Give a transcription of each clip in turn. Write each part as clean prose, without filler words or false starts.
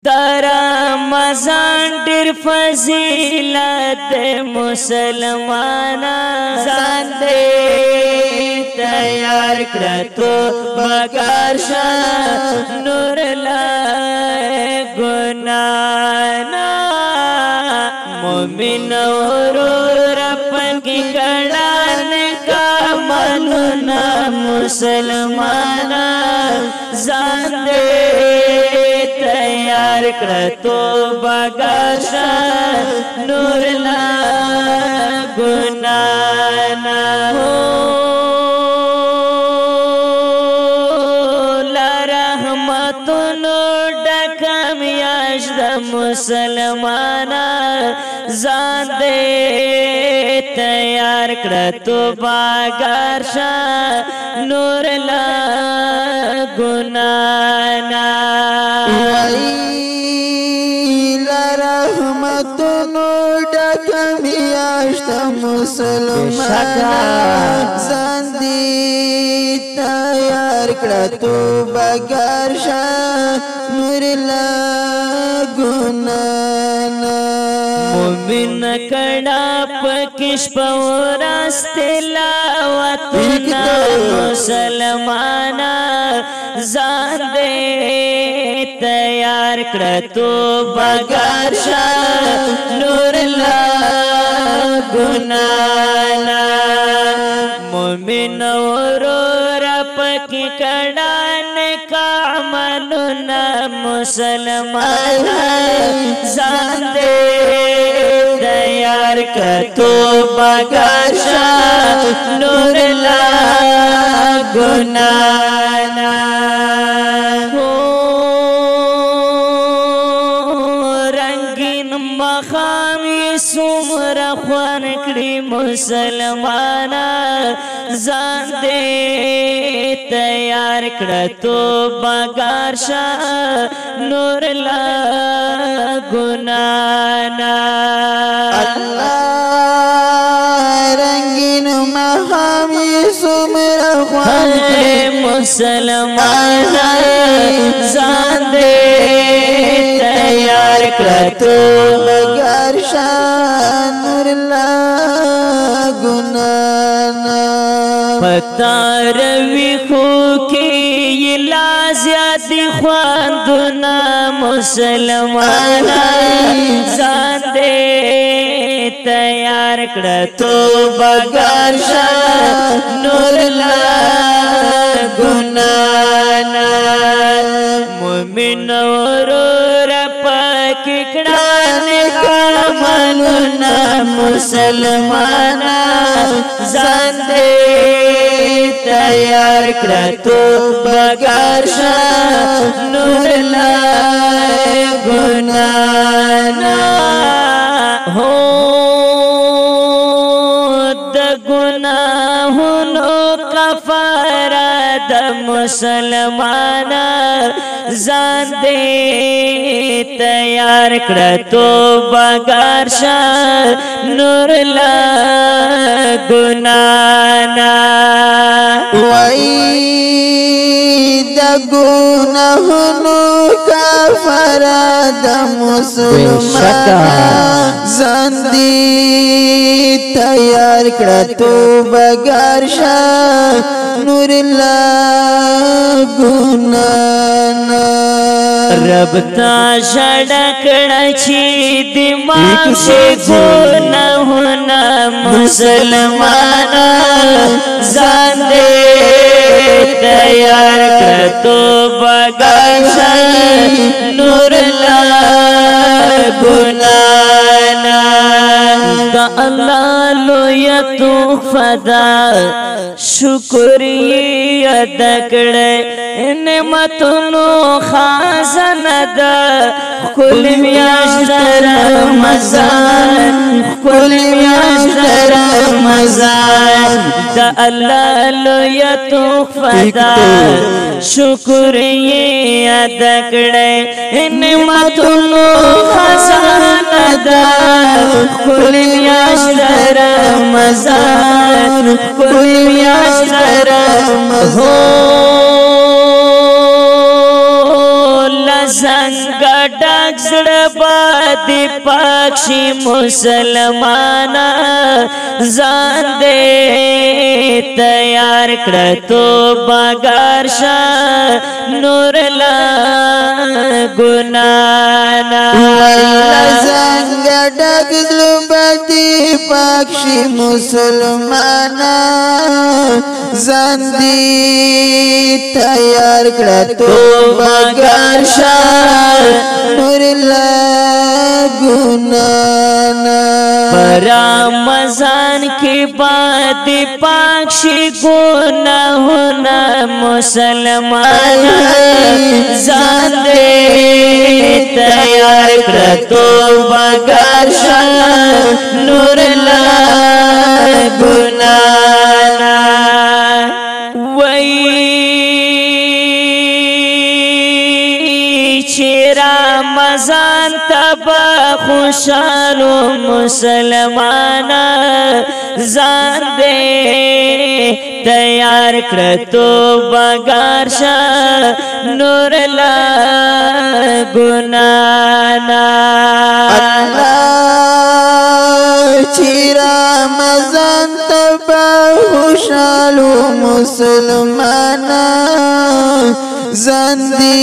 در رمضان ډیر فضیلت مسلمانا ځان دې تیار کړه تو بګار شه نور لا ګنانا مومن ورور پکې کړهن کاملنا مسلمانا ځان دې تیار کړه تو بګاشا نور لا ګنانا لا رحمتونو ډکه میاشت د مسلمانا ځان دې تیار کړه تو بګاشا نور لا ګنانا رحمتونو ډکه میاشت مسلمانان ځان دې تیار کړه تو بګار شه نور لا ګنانا مومن کړه پکې شپه ورځ تلاوتونه مسلمانا ځان دې تیار کړه تو بګار شه نور لا ګنانا مومن ورور پکې کړهن کاملنا مسلمانا ځان دې تیار کړه تو بګار شه نور لا ګنانا مخامی سمرا خوان کړي مسلمانا ځان دې تیار کړه تو بګار شه نور لا ګنانا الله رنگین مخامی سمرا خوان کړي مسلمانا ځان دې تیار کړه تو بګار شه نور لا ګنانا پتا روي خو کې لا زیات خواندنا مسلمانا ځان دې تیار کړه تو بګار شه نور لا ګنانا مومن ورور پکې کړهن کاملنا مسلمانا ځان دې تیار کړه تو بګار شه نور لا ګنانا هو د ګناهونو کفاره د مسلمانا ځان دې تیار کړه تو بګار شه نور لا ګنانا وای د ګناهونو کفاره د مسلمان ځان دې تیار کړه تو بګار شه نور لا ګنانا رب تا شړکړه چې دماغ شي ګناهونه مسلمانا ځان دې تیار کړه تو بګار شه نور لا ګنانا دا الله لوی تحفه ده شکر یې ادا کړه نعمتونو خزانه ده کل میاشت رمضان کل میاشت رمضان دا الله لوی تحفه ده شکر یې ادا کړه نعمتونو خزانه ده کل میاشت رمضان کل میاشت رمضان زنګ ډک زړه باندې پاک شي مسلمانا ځان دې تیار کړه توبه ګار شه نور لا ګنانا څنګه ډک زړه باندې پاک شي مسلمانا ځان دې تیار کړه توبه ګار شه نور لا ګنانا رمضان کی بعد پاک شي گناہونا مسلمان ځان دې تیار کړه توبه ګار شه نور لا ګنانا رمضان تبا خوشالو مسلمانا ځان دې تیار کړه توبه ګار شه نور لا ګنانا چې رمضان تبا خوشالو مسلمانا ځان دې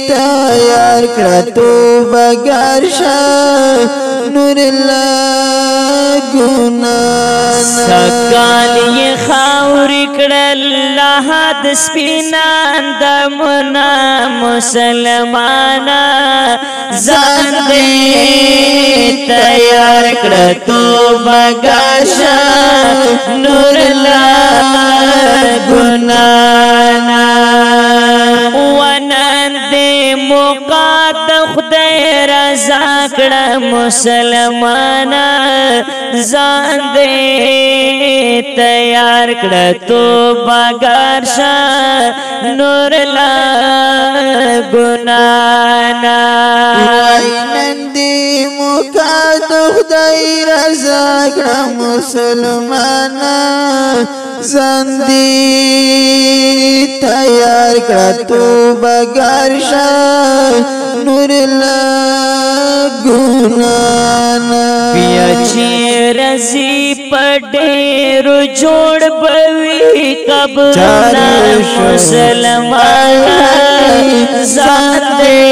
تیار کړه توبه ګار شه نور لا ګنانا سکال یې خاورې کړل لحد سپینان دمونه مسلمانا ځان دې تیار کړه توبه ګار شه نور لا ګنانا ونن دې موقع د خدای رضا کړه مسلمانا ځان دې تیار کړه توبه ګار شه نور لا ګنانا نن دې موقع د خدای رضا کړه مسلمانا ځان دې تیار کړه توبه ګار شه نور لا ګنانا بیا چې رضی پډېرو جوړ بوي قبرونه مسلمانا ځان دې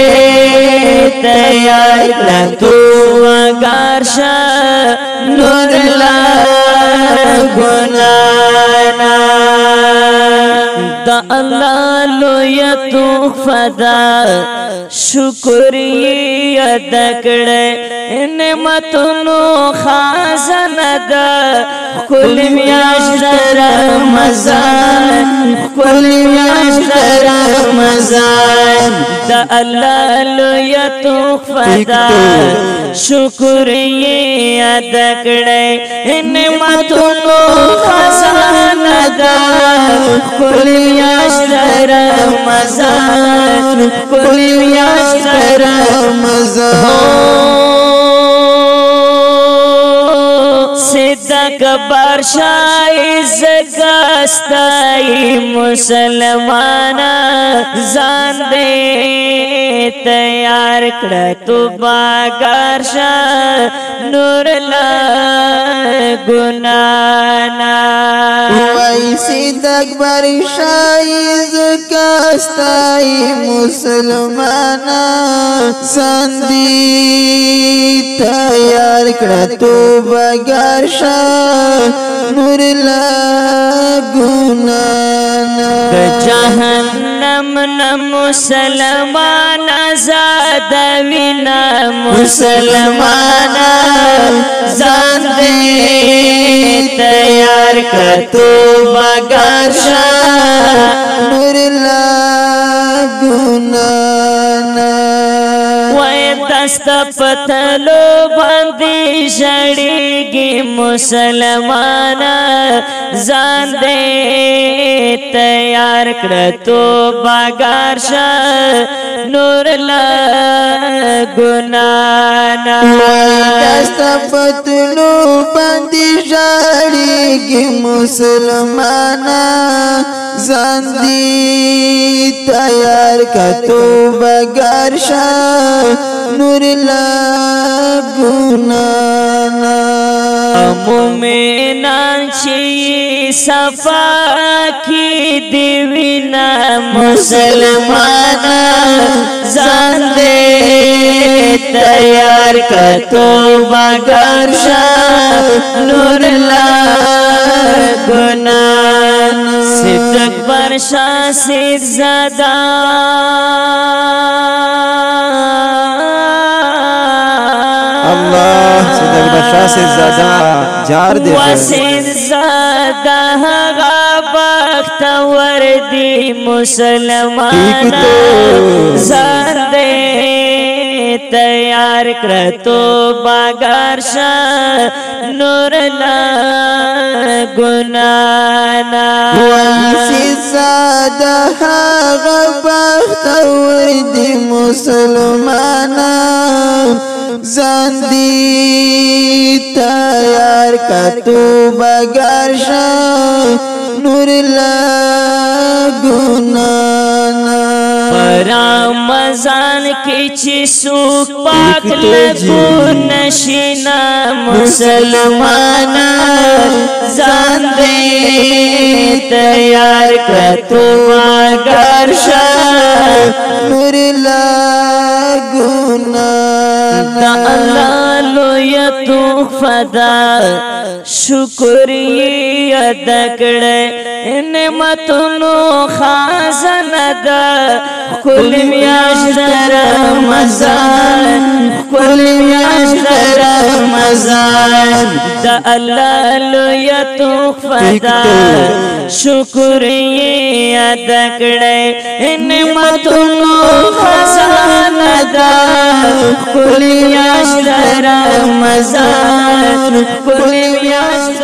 تیار کړه توبه ګار شه نور لا ګنانا دا الله لوی تحفه ده شکر یې ادا کړه نعمتونو خزانه ده کل میاشت رمضان کل میاشت رمضان دا الله لوی تحفه ده شکر یې ادا کړه نعمتونو خزانه ده کل میاشت رمضان کل میاشت رمضان صدق برشای زگستای مسلمانا ځان دې تیار کړه توبه ګار شه نور لا ګنانا وای صدق برشای زگستای مسلمانا ځان دې تیار کړه توبه ګار شه نور لا ګنانا جهنم نه مسلمان آزاد وینا مسلمانا ځان دې تیار کړه توبه ګار شه نور لا ګنانا دست پتلو باندې ژړېږي مسلمانا ځان دې تیار کړه توبه ګار شه نور لا ګنانا ستفتلو باندې ژړېږي مسلمانا ځان دې تیار کا توبهګار شه نور لا ګنانا مومنان چې صفا کی دی وینا مسلمانا ځان دې تیار کا توبهګار شه نور لا ګنانا صدق برشا سید زادا الله صدق بشا سے زیادہ جار دے وسید زادا بختور دی مسلمان زار دے تیار کرتو باگار شا نور لا گنانا وسید زادا بختور دی مسلمانا ځان دې تیار کا توبهګار شه نور لا ګنانا رمضان کی چی سوک پاک لگو نشینا مسلمانا ځان دې تیار کړه توبهګار شه نور لا ګنانا الله لوی تحفه ده شکر یې ادا کړه نعمتونو خزانه ده کل میاشت رمضان کل میاشت رمضان دا الله لوی تحفه ده شکر یې ادا کړه نعمتونو خزانه ده کل میاشت رمضان کل میاشت